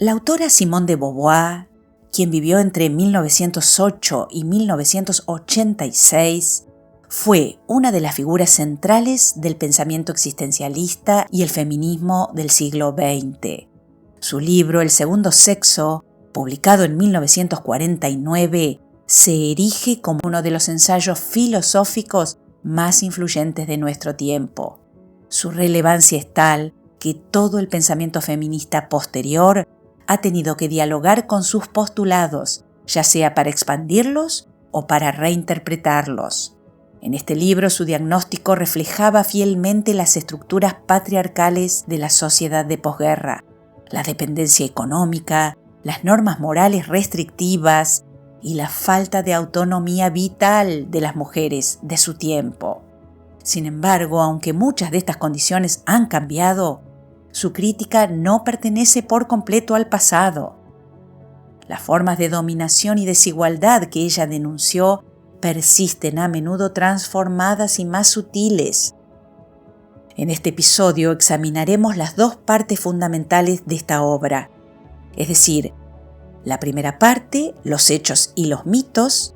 La autora Simone de Beauvoir, quien vivió entre 1908 y 1986, fue una de las figuras centrales del pensamiento existencialista y el feminismo del siglo XX. Su libro El segundo sexo, publicado en 1949, se erige como uno de los ensayos filosóficos más influyentes de nuestro tiempo. Su relevancia es tal que todo el pensamiento feminista posterior ha tenido que dialogar con sus postulados, ya sea para expandirlos o para reinterpretarlos. En este libro su diagnóstico reflejaba fielmente las estructuras patriarcales de la sociedad de posguerra, la dependencia económica, las normas morales restrictivas y la falta de autonomía vital de las mujeres de su tiempo. Sin embargo, aunque muchas de estas condiciones han cambiado, su crítica no pertenece por completo al pasado. Las formas de dominación y desigualdad que ella denunció persisten a menudo transformadas y más sutiles. En este episodio examinaremos las dos partes fundamentales de esta obra, es decir, la primera parte, los hechos y los mitos,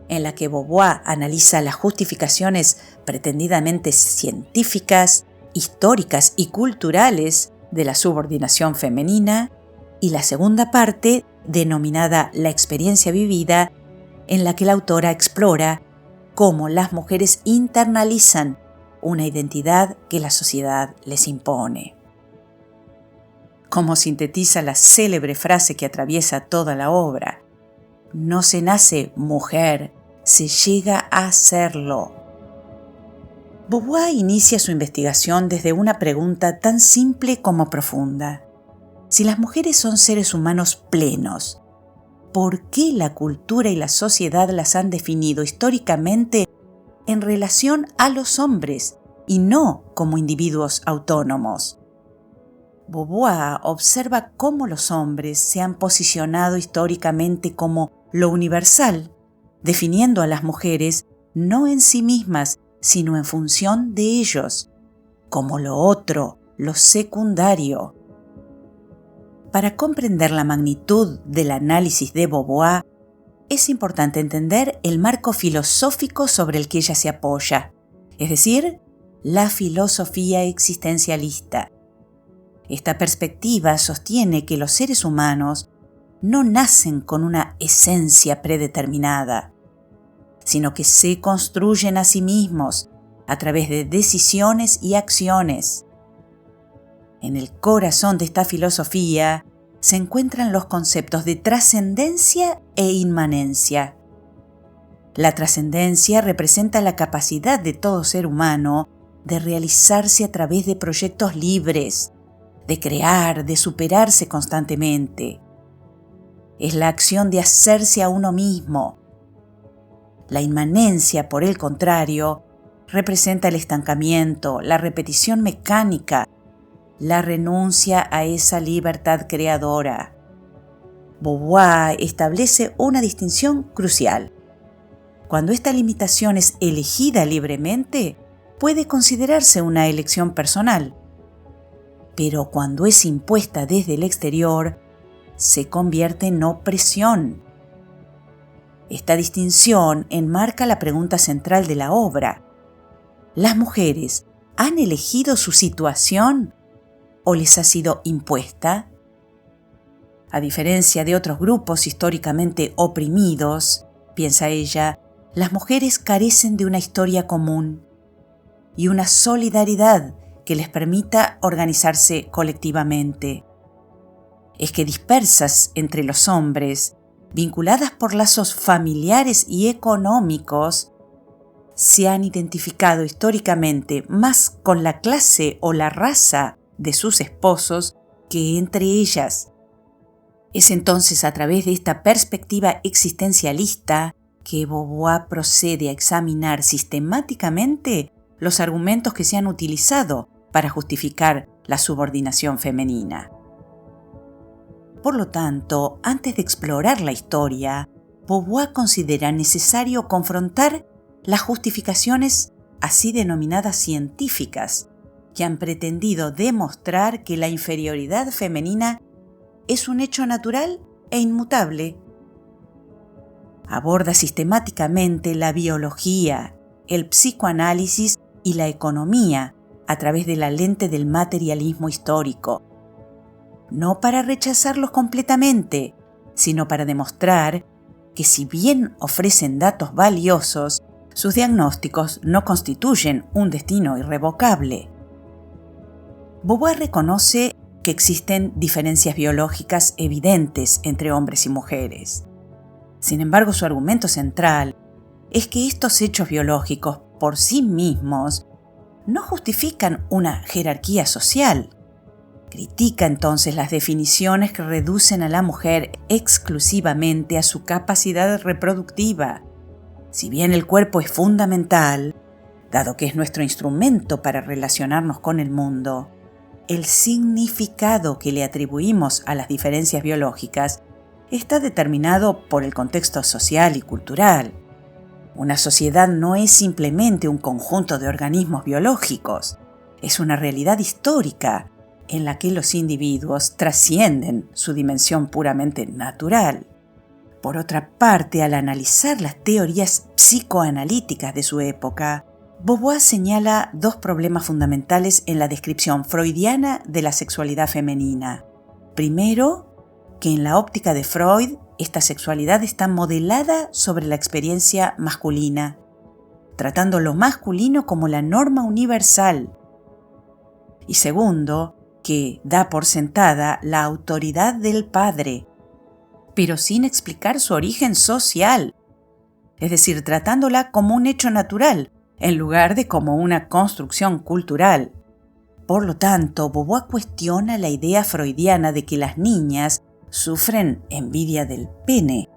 en la que Beauvoir analiza las justificaciones pretendidamente científicas, históricas y culturales de la subordinación femenina, y la segunda parte, denominada la experiencia vivida, en la que la autora explora cómo las mujeres internalizan una identidad que la sociedad les impone. Como sintetiza la célebre frase que atraviesa toda la obra: no se nace mujer, se llega a serlo. Beauvoir inicia su investigación desde una pregunta tan simple como profunda. Si las mujeres son seres humanos plenos, ¿por qué la cultura y la sociedad las han definido históricamente en relación a los hombres y no como individuos autónomos? Beauvoir observa cómo los hombres se han posicionado históricamente como lo universal, definiendo a las mujeres no en sí mismas, sino en función de ellos, como lo otro, lo secundario. Para comprender la magnitud del análisis de Beauvoir, es importante entender el marco filosófico sobre el que ella se apoya, es decir, la filosofía existencialista. Esta perspectiva sostiene que los seres humanos no nacen con una esencia predeterminada, sino que se construyen a sí mismos a través de decisiones y acciones. En el corazón de esta filosofía se encuentran los conceptos de trascendencia e inmanencia. La trascendencia representa la capacidad de todo ser humano de realizarse a través de proyectos libres, de crear, de superarse constantemente. Es la acción de hacerse a uno mismo. La inmanencia, por el contrario, representa el estancamiento, la repetición mecánica, la renuncia a esa libertad creadora. Beauvoir establece una distinción crucial. Cuando esta limitación es elegida libremente, puede considerarse una elección personal. Pero cuando es impuesta desde el exterior, se convierte en opresión. Esta distinción enmarca la pregunta central de la obra. ¿Las mujeres han elegido su situación o les ha sido impuesta? A diferencia de otros grupos históricamente oprimidos, piensa ella, las mujeres carecen de una historia común y una solidaridad que les permita organizarse colectivamente. Es que dispersas entre los hombres, vinculadas por lazos familiares y económicos, se han identificado históricamente más con la clase o la raza de sus esposos que entre ellas. Es entonces a través de esta perspectiva existencialista que Beauvoir procede a examinar sistemáticamente los argumentos que se han utilizado para justificar la subordinación femenina. Por lo tanto, antes de explorar la historia, Beauvoir considera necesario confrontar las justificaciones así denominadas científicas, que han pretendido demostrar que la inferioridad femenina es un hecho natural e inmutable. Aborda sistemáticamente la biología, el psicoanálisis y la economía a través de la lente del materialismo histórico. No para rechazarlos completamente, sino para demostrar que si bien ofrecen datos valiosos, sus diagnósticos no constituyen un destino irrevocable. Beauvoir reconoce que existen diferencias biológicas evidentes entre hombres y mujeres. Sin embargo, su argumento central es que estos hechos biológicos por sí mismos no justifican una jerarquía social. Critica entonces las definiciones que reducen a la mujer exclusivamente a su capacidad reproductiva. Si bien el cuerpo es fundamental, dado que es nuestro instrumento para relacionarnos con el mundo, el significado que le atribuimos a las diferencias biológicas está determinado por el contexto social y cultural. Una sociedad no es simplemente un conjunto de organismos biológicos, es una realidad histórica en la que los individuos trascienden su dimensión puramente natural. Por otra parte, al analizar las teorías psicoanalíticas de su época, Beauvoir señala dos problemas fundamentales en la descripción freudiana de la sexualidad femenina. Primero, que en la óptica de Freud, esta sexualidad está modelada sobre la experiencia masculina, tratando lo masculino como la norma universal. Y segundo, que da por sentada la autoridad del padre, pero sin explicar su origen social, es decir, tratándola como un hecho natural, en lugar de como una construcción cultural. Por lo tanto, Beauvoir cuestiona la idea freudiana de que las niñas sufren envidia del pene.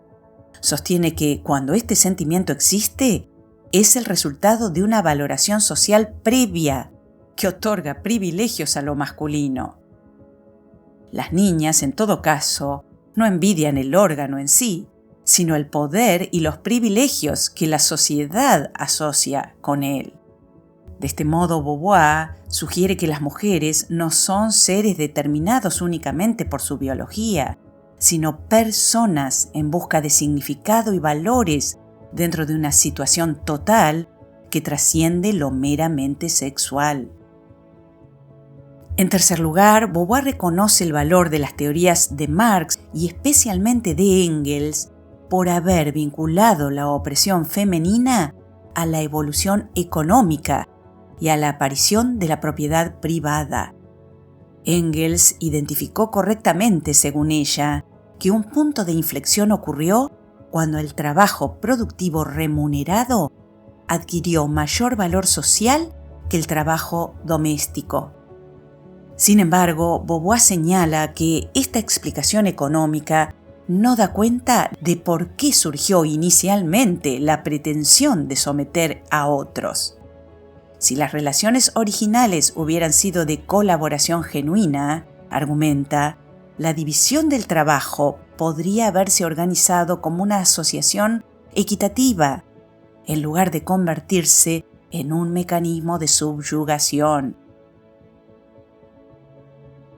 Sostiene que cuando este sentimiento existe, es el resultado de una valoración social previa que otorga privilegios a lo masculino. Las niñas, en todo caso, no envidian el órgano en sí, sino el poder y los privilegios que la sociedad asocia con él. De este modo, Beauvoir sugiere que las mujeres no son seres determinados únicamente por su biología, sino personas en busca de significado y valores dentro de una situación total que trasciende lo meramente sexual. En tercer lugar, Beauvoir reconoce el valor de las teorías de Marx y especialmente de Engels por haber vinculado la opresión femenina a la evolución económica y a la aparición de la propiedad privada. Engels identificó correctamente, según ella, que un punto de inflexión ocurrió cuando el trabajo productivo remunerado adquirió mayor valor social que el trabajo doméstico. Sin embargo, Beauvoir señala que esta explicación económica no da cuenta de por qué surgió inicialmente la pretensión de someter a otros. Si las relaciones originales hubieran sido de colaboración genuina, argumenta, la división del trabajo podría haberse organizado como una asociación equitativa, en lugar de convertirse en un mecanismo de subyugación.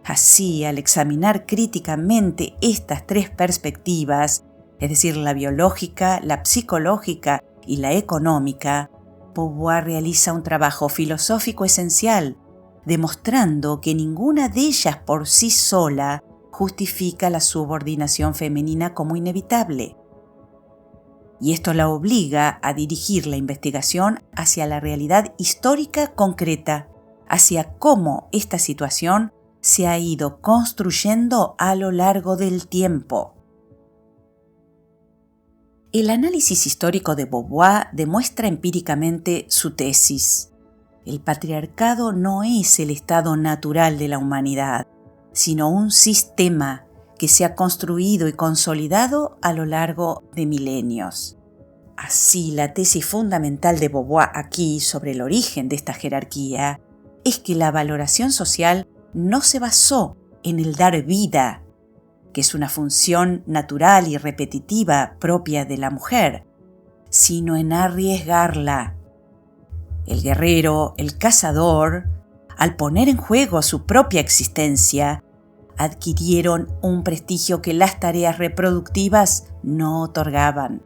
Así, al examinar críticamente estas tres perspectivas, es decir, la biológica, la psicológica y la económica, Beauvoir realiza un trabajo filosófico esencial, demostrando que ninguna de ellas por sí sola justifica la subordinación femenina como inevitable. Y esto la obliga a dirigir la investigación hacia la realidad histórica concreta, hacia cómo esta situación se ha ido construyendo a lo largo del tiempo. El análisis histórico de Beauvoir demuestra empíricamente su tesis. El patriarcado no es el estado natural de la humanidad, sino un sistema que se ha construido y consolidado a lo largo de milenios. Así, la tesis fundamental de Beauvoir aquí sobre el origen de esta jerarquía es que la valoración social no se basó en el dar vida, que es una función natural y repetitiva propia de la mujer, sino en arriesgarla. El guerrero, el cazador, al poner en juego su propia existencia, adquirieron un prestigio que las tareas reproductivas no otorgaban.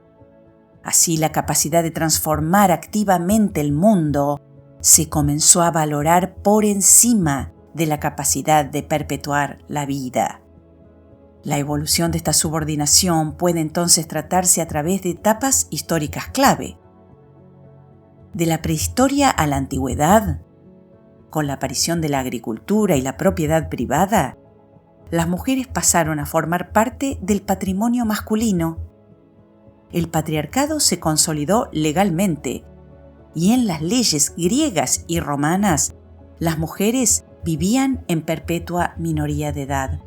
Así, la capacidad de transformar activamente el mundo se comenzó a valorar por encima de la capacidad de perpetuar la vida. La evolución de esta subordinación puede entonces tratarse a través de etapas históricas clave. De la prehistoria a la antigüedad, con la aparición de la agricultura y la propiedad privada, las mujeres pasaron a formar parte del patrimonio masculino. El patriarcado se consolidó legalmente y en las leyes griegas y romanas, las mujeres vivían en perpetua minoría de edad,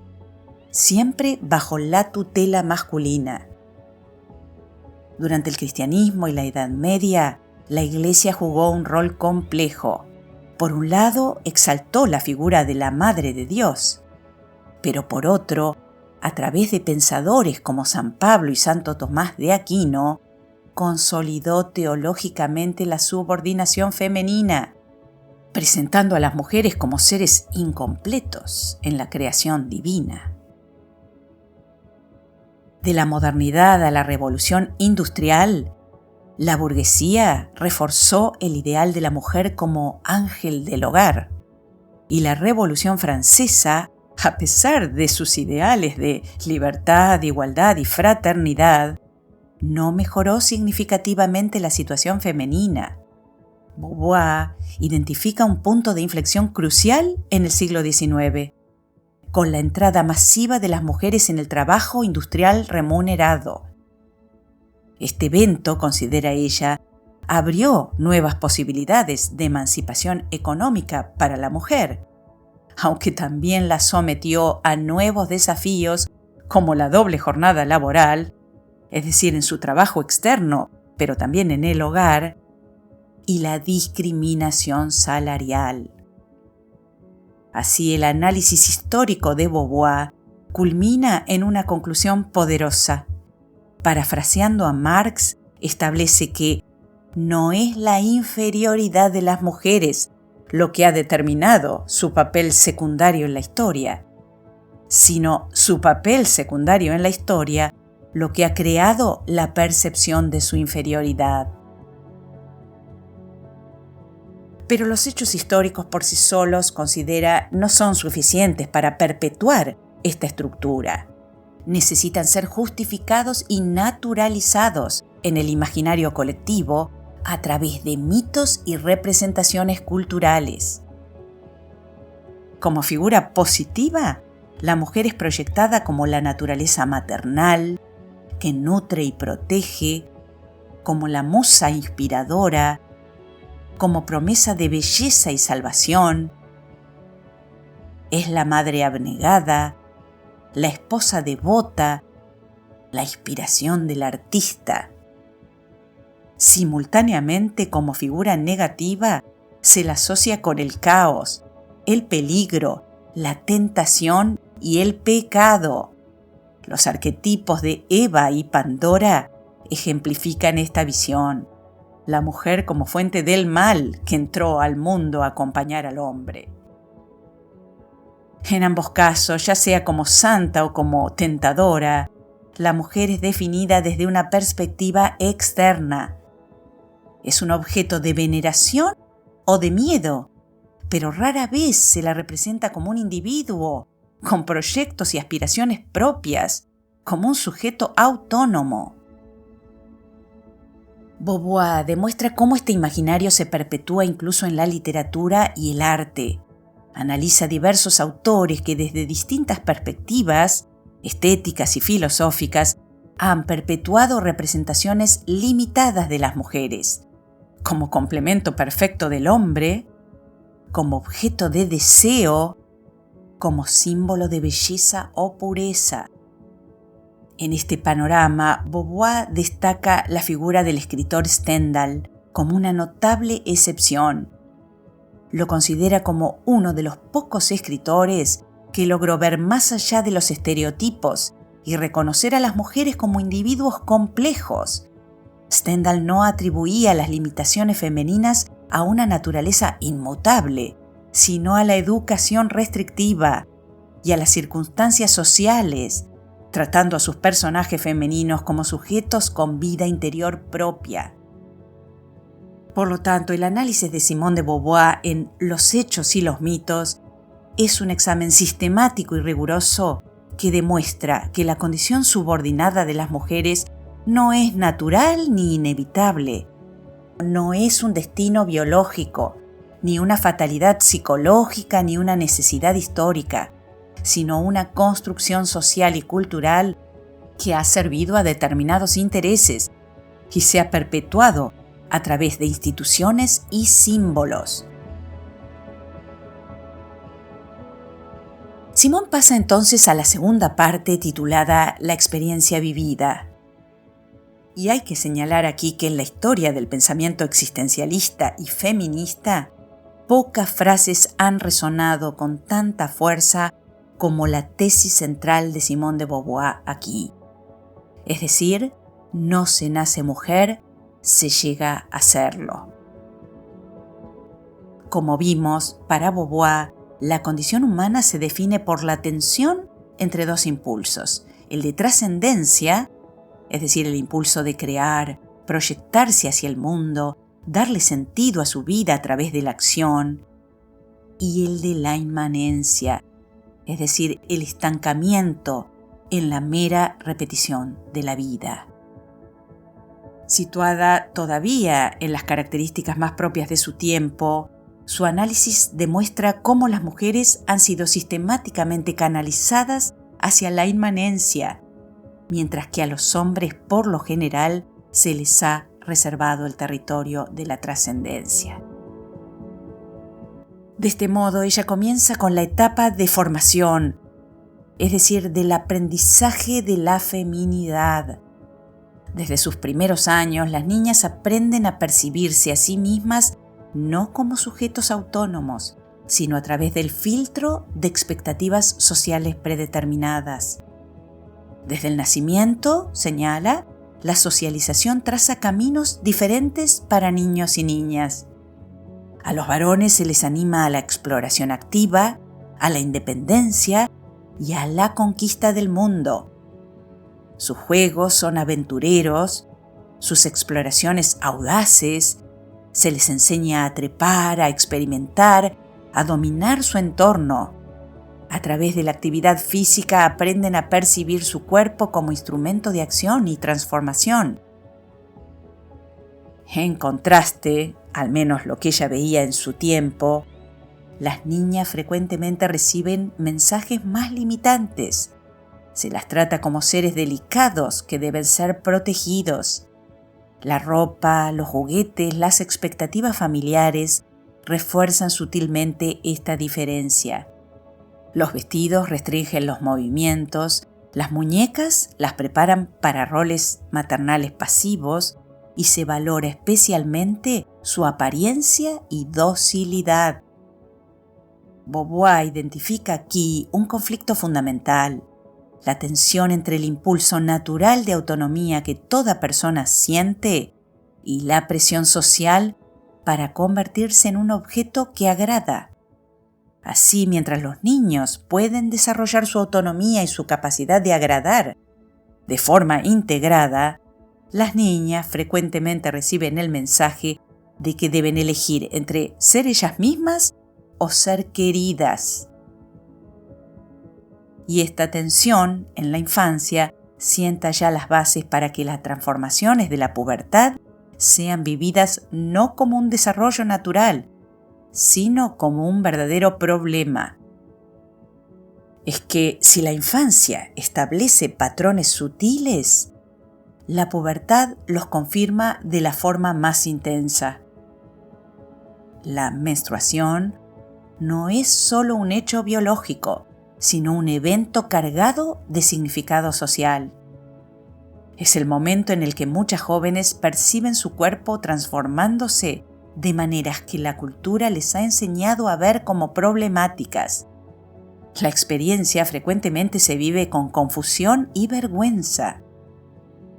siempre bajo la tutela masculina. Durante el cristianismo y la Edad Media, la Iglesia jugó un rol complejo. Por un lado, exaltó la figura de la Madre de Dios, pero por otro, a través de pensadores como San Pablo y Santo Tomás de Aquino, consolidó teológicamente la subordinación femenina, presentando a las mujeres como seres incompletos en la creación divina. De la modernidad a la revolución industrial, la burguesía reforzó el ideal de la mujer como ángel del hogar, y la Revolución Francesa, a pesar de sus ideales de libertad, igualdad y fraternidad, no mejoró significativamente la situación femenina. Beauvoir identifica un punto de inflexión crucial en el siglo XIX, con la entrada masiva de las mujeres en el trabajo industrial remunerado. Este evento, considera ella, abrió nuevas posibilidades de emancipación económica para la mujer, aunque también la sometió a nuevos desafíos como la doble jornada laboral, es decir, en su trabajo externo, pero también en el hogar, y la discriminación salarial. Así, el análisis histórico de Beauvoir culmina en una conclusión poderosa. Parafraseando a Marx, establece que no es la inferioridad de las mujeres lo que ha determinado su papel secundario en la historia, sino su papel secundario en la historia lo que ha creado la percepción de su inferioridad. Pero los hechos históricos por sí solos, considera, no son suficientes para perpetuar esta estructura. Necesitan ser justificados y naturalizados en el imaginario colectivo a través de mitos y representaciones culturales. Como figura positiva, la mujer es proyectada como la naturaleza maternal, que nutre y protege, como la musa inspiradora, como promesa de belleza y salvación. Es la madre abnegada, la esposa devota, la inspiración del artista. Simultáneamente, como figura negativa, se la asocia con el caos, el peligro, la tentación y el pecado. Los arquetipos de Eva y Pandora ejemplifican esta visión. La mujer como fuente del mal que entró al mundo a acompañar al hombre. En ambos casos, ya sea como santa o como tentadora, la mujer es definida desde una perspectiva externa. Es un objeto de veneración o de miedo, pero rara vez se la representa como un individuo, con proyectos y aspiraciones propias, como un sujeto autónomo. Beauvoir demuestra cómo este imaginario se perpetúa incluso en la literatura y el arte. Analiza diversos autores que desde distintas perspectivas, estéticas y filosóficas, han perpetuado representaciones limitadas de las mujeres, como complemento perfecto del hombre, como objeto de deseo, como símbolo de belleza o pureza. En este panorama, Beauvoir destaca la figura del escritor Stendhal como una notable excepción. Lo considera como uno de los pocos escritores que logró ver más allá de los estereotipos y reconocer a las mujeres como individuos complejos. Stendhal no atribuía las limitaciones femeninas a una naturaleza inmutable, sino a la educación restrictiva, y a las circunstancias sociales, tratando a sus personajes femeninos como sujetos con vida interior propia. Por lo tanto, el análisis de Simone de Beauvoir en Los hechos y los mitos es un examen sistemático y riguroso que demuestra que la condición subordinada de las mujeres no es natural ni inevitable, no es un destino biológico, ni una fatalidad psicológica, ni una necesidad histórica, sino una construcción social y cultural que ha servido a determinados intereses y se ha perpetuado a través de instituciones y símbolos. Simone pasa entonces a la segunda parte titulada La experiencia vivida. Y hay que señalar aquí que en la historia del pensamiento existencialista y feminista, pocas frases han resonado con tanta fuerza como la tesis central de Simone de Beauvoir aquí. Es decir, no se nace mujer, se llega a serlo. Como vimos, para Beauvoir, la condición humana se define por la tensión entre dos impulsos, el de trascendencia, es decir, el impulso de crear, proyectarse hacia el mundo, darle sentido a su vida a través de la acción, y el de la inmanencia, es decir, el estancamiento en la mera repetición de la vida. Situada todavía en las características más propias de su tiempo, su análisis demuestra cómo las mujeres han sido sistemáticamente canalizadas hacia la inmanencia, mientras que a los hombres, por lo general, se les ha reservado el territorio de la trascendencia. De este modo, ella comienza con la etapa de formación, es decir, del aprendizaje de la feminidad. Desde sus primeros años, las niñas aprenden a percibirse a sí mismas no como sujetos autónomos, sino a través del filtro de expectativas sociales predeterminadas. Desde el nacimiento, señala, la socialización traza caminos diferentes para niños y niñas. A los varones se les anima a la exploración activa, a la independencia y a la conquista del mundo. Sus juegos son aventureros, sus exploraciones audaces, se les enseña a trepar, a experimentar, a dominar su entorno. A través de la actividad física aprenden a percibir su cuerpo como instrumento de acción y transformación. En contraste, al menos lo que ella veía en su tiempo, las niñas frecuentemente reciben mensajes más limitantes. Se las trata como seres delicados que deben ser protegidos. La ropa, los juguetes, las expectativas familiares refuerzan sutilmente esta diferencia. Los vestidos restringen los movimientos, las muñecas las preparan para roles maternales pasivos y se valora especialmente su apariencia y docilidad. Beauvoir identifica aquí un conflicto fundamental, la tensión entre el impulso natural de autonomía que toda persona siente y la presión social para convertirse en un objeto que agrada. Así, mientras los niños pueden desarrollar su autonomía y su capacidad de agradar de forma integrada, las niñas frecuentemente reciben el mensaje de que deben elegir entre ser ellas mismas o ser queridas. Y esta tensión en la infancia sienta ya las bases para que las transformaciones de la pubertad sean vividas no como un desarrollo natural, sino como un verdadero problema. Es que si la infancia establece patrones sutiles, la pubertad los confirma de la forma más intensa. La menstruación no es solo un hecho biológico, sino un evento cargado de significado social. Es el momento en el que muchas jóvenes perciben su cuerpo transformándose de maneras que la cultura les ha enseñado a ver como problemáticas. La experiencia frecuentemente se vive con confusión y vergüenza.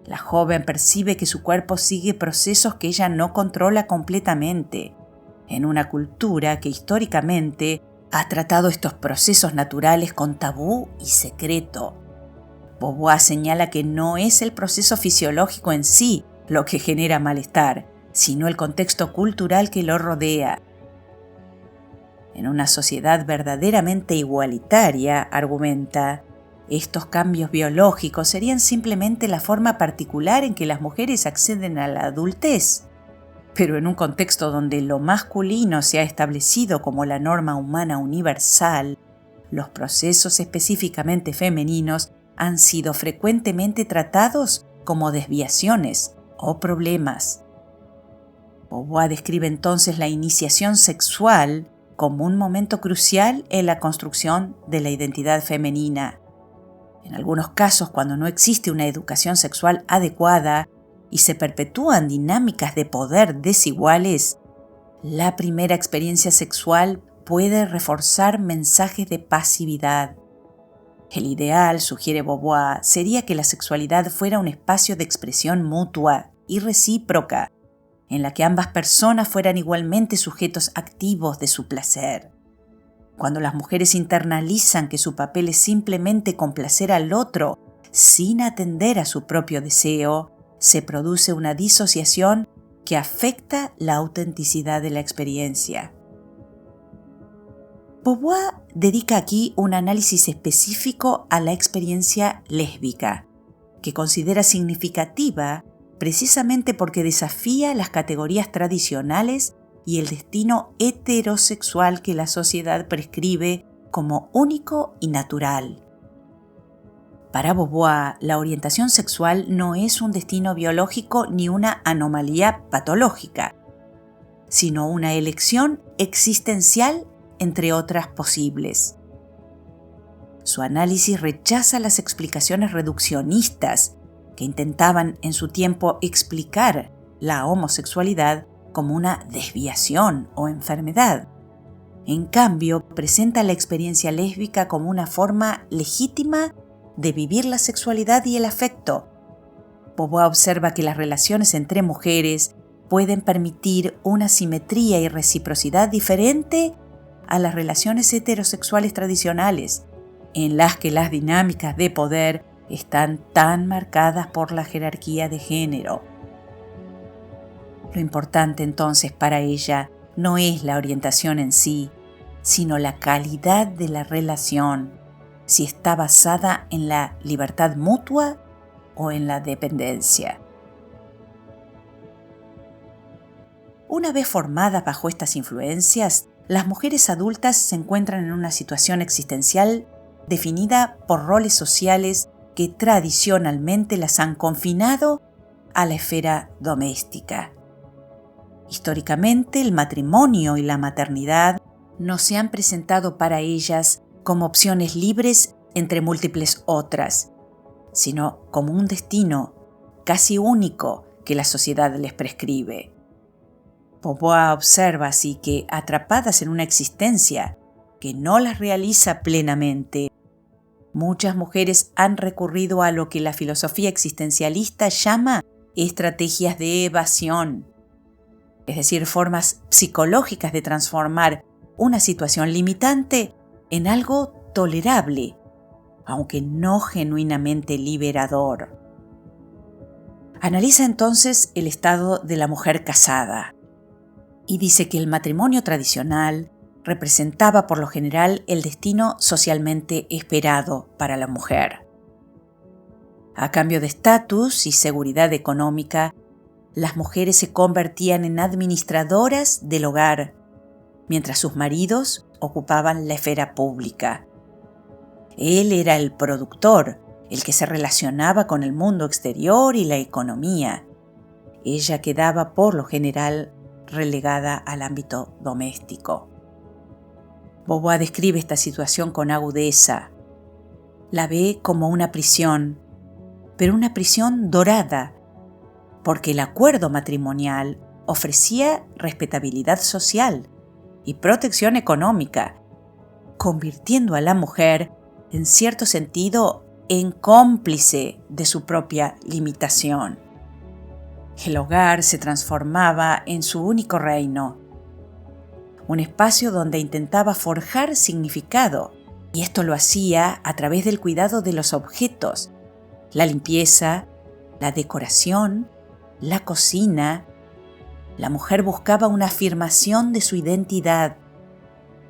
La joven percibe que su cuerpo sigue procesos que ella no controla completamente, en una cultura que históricamente ha tratado estos procesos naturales con tabú y secreto. Beauvoir señala que no es el proceso fisiológico en sí lo que genera malestar, sino el contexto cultural que lo rodea. En una sociedad verdaderamente igualitaria, argumenta, estos cambios biológicos serían simplemente la forma particular en que las mujeres acceden a la adultez. Pero en un contexto donde lo masculino se ha establecido como la norma humana universal, los procesos específicamente femeninos han sido frecuentemente tratados como desviaciones o problemas. Beauvoir describe entonces la iniciación sexual como un momento crucial en la construcción de la identidad femenina. En algunos casos, cuando no existe una educación sexual adecuada y se perpetúan dinámicas de poder desiguales, la primera experiencia sexual puede reforzar mensajes de pasividad. El ideal, sugiere Beauvoir, sería que la sexualidad fuera un espacio de expresión mutua y recíproca, en la que ambas personas fueran igualmente sujetos activos de su placer. Cuando las mujeres internalizan que su papel es simplemente complacer al otro sin atender a su propio deseo, se produce una disociación que afecta la autenticidad de la experiencia. Beauvoir dedica aquí un análisis específico a la experiencia lésbica, que considera significativa precisamente porque desafía las categorías tradicionales y el destino heterosexual que la sociedad prescribe como único y natural. Para Beauvoir, la orientación sexual no es un destino biológico ni una anomalía patológica, sino una elección existencial entre otras posibles. Su análisis rechaza las explicaciones reduccionistas que intentaban en su tiempo explicar la homosexualidad como una desviación o enfermedad. En cambio, presenta la experiencia lésbica como una forma legítima de vivir la sexualidad y el afecto. Beauvoir observa que las relaciones entre mujeres pueden permitir una simetría y reciprocidad diferente a las relaciones heterosexuales tradicionales, en las que las dinámicas de poder están tan marcadas por la jerarquía de género. Lo importante entonces para ella no es la orientación en sí, sino la calidad de la relación, si está basada en la libertad mutua o en la dependencia. Una vez formadas bajo estas influencias, las mujeres adultas se encuentran en una situación existencial definida por roles sociales que tradicionalmente las han confinado a la esfera doméstica. Históricamente, el matrimonio y la maternidad no se han presentado para ellas como opciones libres entre múltiples otras, sino como un destino casi único que la sociedad les prescribe. Beauvoir observa así que, atrapadas en una existencia que no las realiza plenamente, muchas mujeres han recurrido a lo que la filosofía existencialista llama estrategias de evasión, es decir, formas psicológicas de transformar una situación limitante en algo tolerable, aunque no genuinamente liberador. Analiza entonces el estado de la mujer casada y dice que el matrimonio tradicional representaba por lo general el destino socialmente esperado para la mujer. A cambio de estatus y seguridad económica, las mujeres se convertían en administradoras del hogar, mientras sus maridos ocupaban la esfera pública. Él era el productor, el que se relacionaba con el mundo exterior y la economía. Ella quedaba por lo general relegada al ámbito doméstico. Beauvoir describe esta situación con agudeza. La ve como una prisión, pero una prisión dorada, porque el acuerdo matrimonial ofrecía respetabilidad social y protección económica, convirtiendo a la mujer, en cierto sentido, en cómplice de su propia limitación. El hogar se transformaba en su único reino. un espacio donde intentaba forjar significado, y esto lo hacía a través del cuidado de los objetos, la limpieza, la decoración, la cocina. La mujer buscaba una afirmación de su identidad.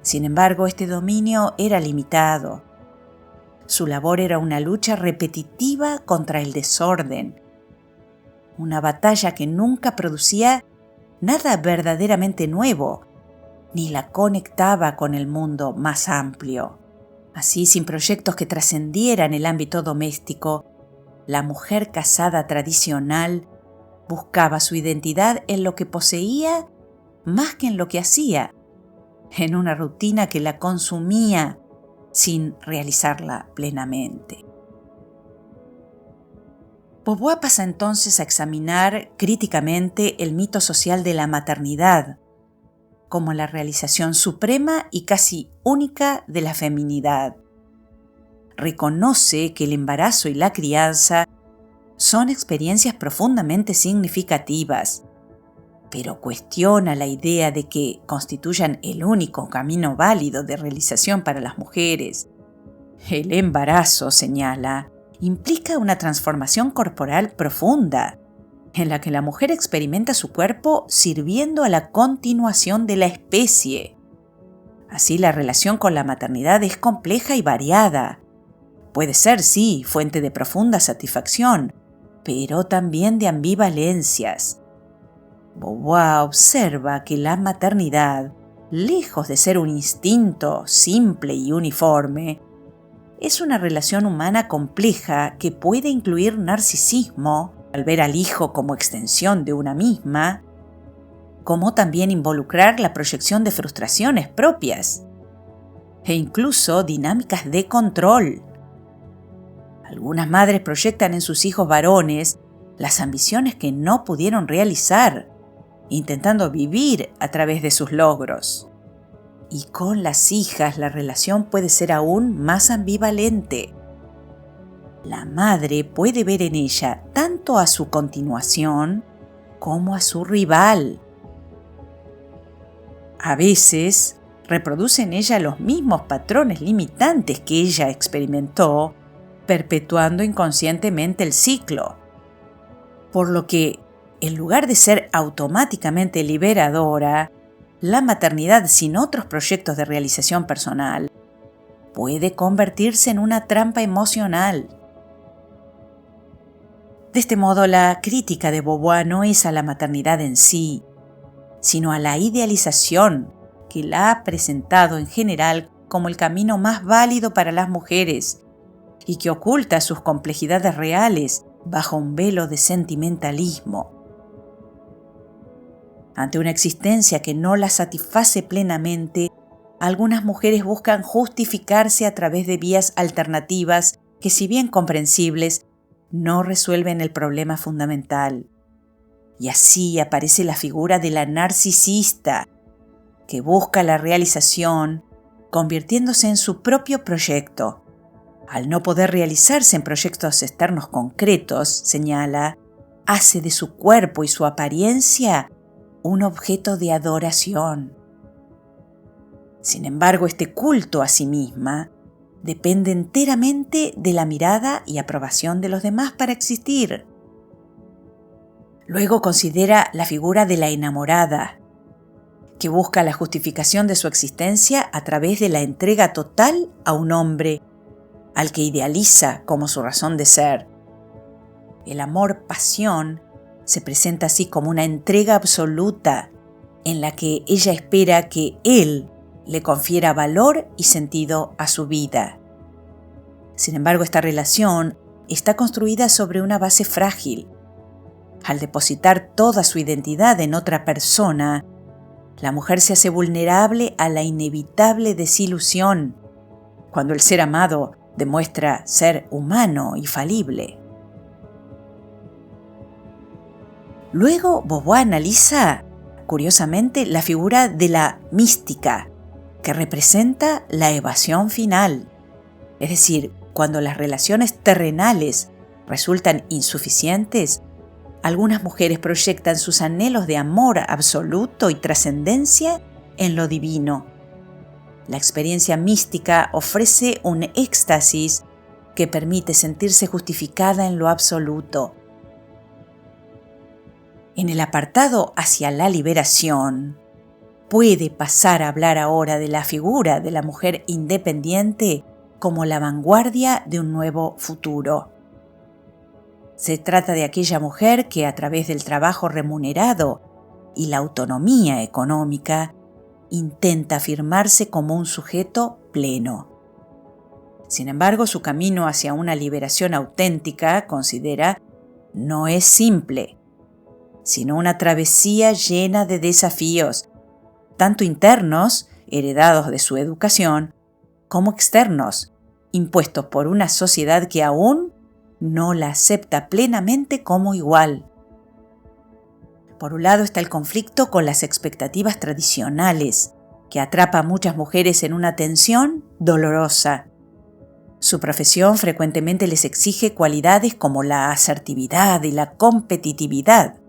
Sin embargo, este dominio era limitado. Su labor era una lucha repetitiva contra el desorden, una batalla que nunca producía nada verdaderamente nuevo, ni la conectaba con el mundo más amplio. Así, sin proyectos que trascendieran el ámbito doméstico, la mujer casada tradicional buscaba su identidad en lo que poseía más que en lo que hacía, en una rutina que la consumía sin realizarla plenamente. Beauvoir pasa entonces a examinar críticamente el mito social de la maternidad como la realización suprema y casi única de la feminidad. Reconoce que el embarazo y la crianza son experiencias profundamente significativas, pero cuestiona la idea de que constituyan el único camino válido de realización para las mujeres. El embarazo, señala, implica una transformación corporal profunda, en la que la mujer experimenta su cuerpo sirviendo a la continuación de la especie. Así, la relación con la maternidad es compleja y variada. Puede ser, sí, fuente de profunda satisfacción, pero también de ambivalencias. Beauvoir observa que la maternidad, lejos de ser un instinto simple y uniforme, es una relación humana compleja que puede incluir narcisismo, al ver al hijo como extensión de una misma, como también involucrar la proyección de frustraciones propias e incluso dinámicas de control. Algunas madres proyectan en sus hijos varones las ambiciones que no pudieron realizar, intentando vivir a través de sus logros. Y con las hijas la relación puede ser aún más ambivalente. La madre puede ver en ella tanto a su continuación como a su rival. A veces reproduce en ella los mismos patrones limitantes que ella experimentó, perpetuando inconscientemente el ciclo. Por lo que, en lugar de ser automáticamente liberadora, la maternidad sin otros proyectos de realización personal puede convertirse en una trampa emocional. De este modo, la crítica de Beauvoir no es a la maternidad en sí, sino a la idealización que la ha presentado en general como el camino más válido para las mujeres y que oculta sus complejidades reales bajo un velo de sentimentalismo. Ante una existencia que no las satisface plenamente, algunas mujeres buscan justificarse a través de vías alternativas que, si bien comprensibles, no resuelven el problema fundamental. Y así aparece la figura de la narcisista, que busca la realización convirtiéndose en su propio proyecto. Al no poder realizarse en proyectos externos concretos, señala, hace de su cuerpo y su apariencia un objeto de adoración. Sin embargo, este culto a sí misma depende enteramente de la mirada y aprobación de los demás para existir. Luego considera la figura de la enamorada, que busca la justificación de su existencia a través de la entrega total a un hombre, al que idealiza como su razón de ser. El amor-pasión se presenta así como una entrega absoluta en la que ella espera que él le confiera valor y sentido a su vida. Sin embargo, esta relación está construida sobre una base frágil. Al depositar toda su identidad en otra persona, la mujer se hace vulnerable a la inevitable desilusión, cuando el ser amado demuestra ser humano y falible. Luego, Beauvoir analiza, curiosamente, la figura de la mística, que representa la evasión final. Es decir, cuando las relaciones terrenales resultan insuficientes, algunas mujeres proyectan sus anhelos de amor absoluto y trascendencia en lo divino. La experiencia mística ofrece un éxtasis que permite sentirse justificada en lo absoluto. En el apartado hacia la liberación, puede pasar a hablar ahora de la figura de la mujer independiente como la vanguardia de un nuevo futuro. Se trata de aquella mujer que a través del trabajo remunerado y la autonomía económica intenta afirmarse como un sujeto pleno. Sin embargo, su camino hacia una liberación auténtica, considera, no es simple, sino una travesía llena de desafíos, tanto internos, heredados de su educación, como externos, impuestos por una sociedad que aún no la acepta plenamente como igual. Por un lado está el conflicto con las expectativas tradicionales, que atrapa a muchas mujeres en una tensión dolorosa. Su profesión frecuentemente les exige cualidades como la asertividad y la competitividad,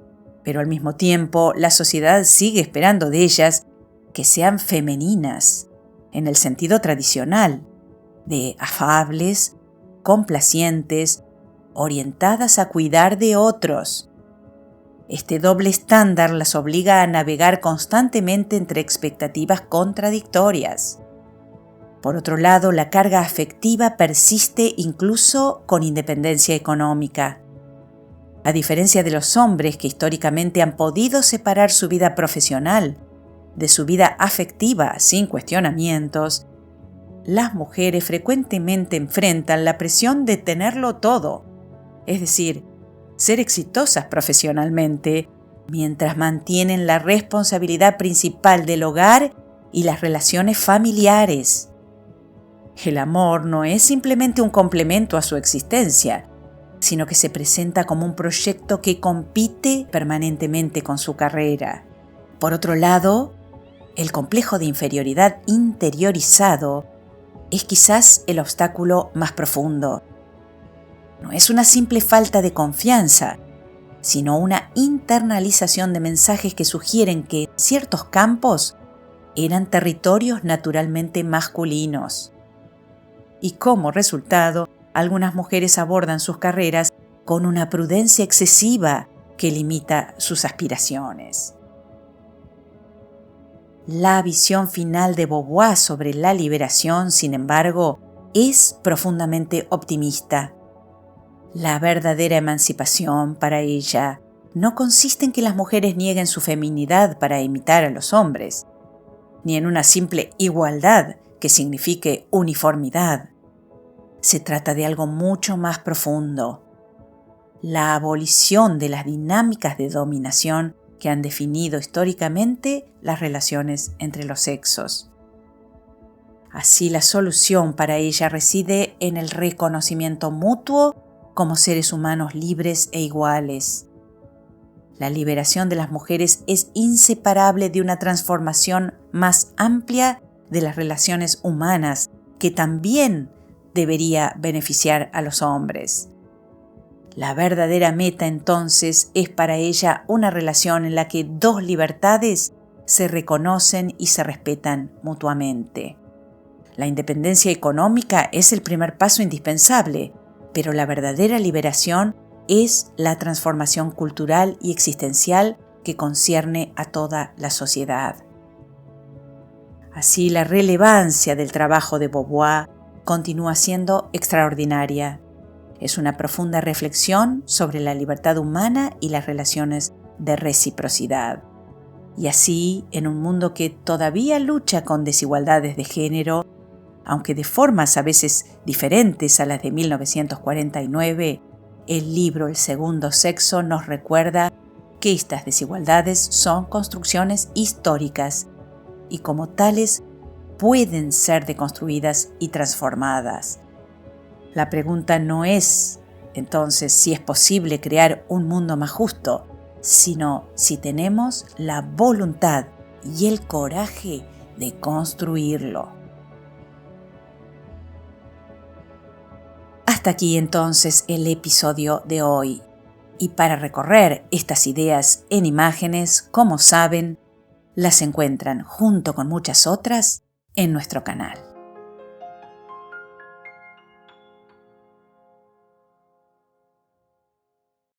pero al mismo tiempo la sociedad sigue esperando de ellas que sean femeninas, en el sentido tradicional, de afables, complacientes, orientadas a cuidar de otros. Este doble estándar las obliga a navegar constantemente entre expectativas contradictorias. Por otro lado, la carga afectiva persiste incluso con independencia económica. A diferencia de los hombres que históricamente han podido separar su vida profesional de su vida afectiva sin cuestionamientos, las mujeres frecuentemente enfrentan la presión de tenerlo todo, es decir, ser exitosas profesionalmente, mientras mantienen la responsabilidad principal del hogar y las relaciones familiares. El amor no es simplemente un complemento a su existencia, sino que se presenta como un proyecto que compite permanentemente con su carrera. Por otro lado, el complejo de inferioridad interiorizado es quizás el obstáculo más profundo. No es una simple falta de confianza, sino una internalización de mensajes que sugieren que ciertos campos eran territorios naturalmente masculinos. Y como resultado, algunas mujeres abordan sus carreras con una prudencia excesiva que limita sus aspiraciones. La visión final de Beauvoir sobre la liberación, sin embargo, es profundamente optimista. La verdadera emancipación para ella no consiste en que las mujeres nieguen su feminidad para imitar a los hombres, ni en una simple igualdad que signifique uniformidad. Se trata de algo mucho más profundo: la abolición de las dinámicas de dominación que han definido históricamente las relaciones entre los sexos. Así, la solución para ella reside en el reconocimiento mutuo como seres humanos libres e iguales. La liberación de las mujeres es inseparable de una transformación más amplia de las relaciones humanas, que también debería beneficiar a los hombres. La verdadera meta, entonces, es para ella una relación en la que dos libertades se reconocen y se respetan mutuamente. La independencia económica es el primer paso indispensable, pero la verdadera liberación es la transformación cultural y existencial que concierne a toda la sociedad. Así, la relevancia del trabajo de Beauvoir continúa siendo extraordinaria. Es una profunda reflexión sobre la libertad humana y las relaciones de reciprocidad. Y así, en un mundo que todavía lucha con desigualdades de género, aunque de formas a veces diferentes a las de 1949, el libro El segundo sexo nos recuerda que estas desigualdades son construcciones históricas y como tales pueden ser deconstruidas y transformadas. La pregunta no es, entonces, si es posible crear un mundo más justo, sino si tenemos la voluntad y el coraje de construirlo. Hasta aquí entonces el episodio de hoy. Y para recorrer estas ideas en imágenes, como saben, las encuentran junto con muchas otras en nuestro canal.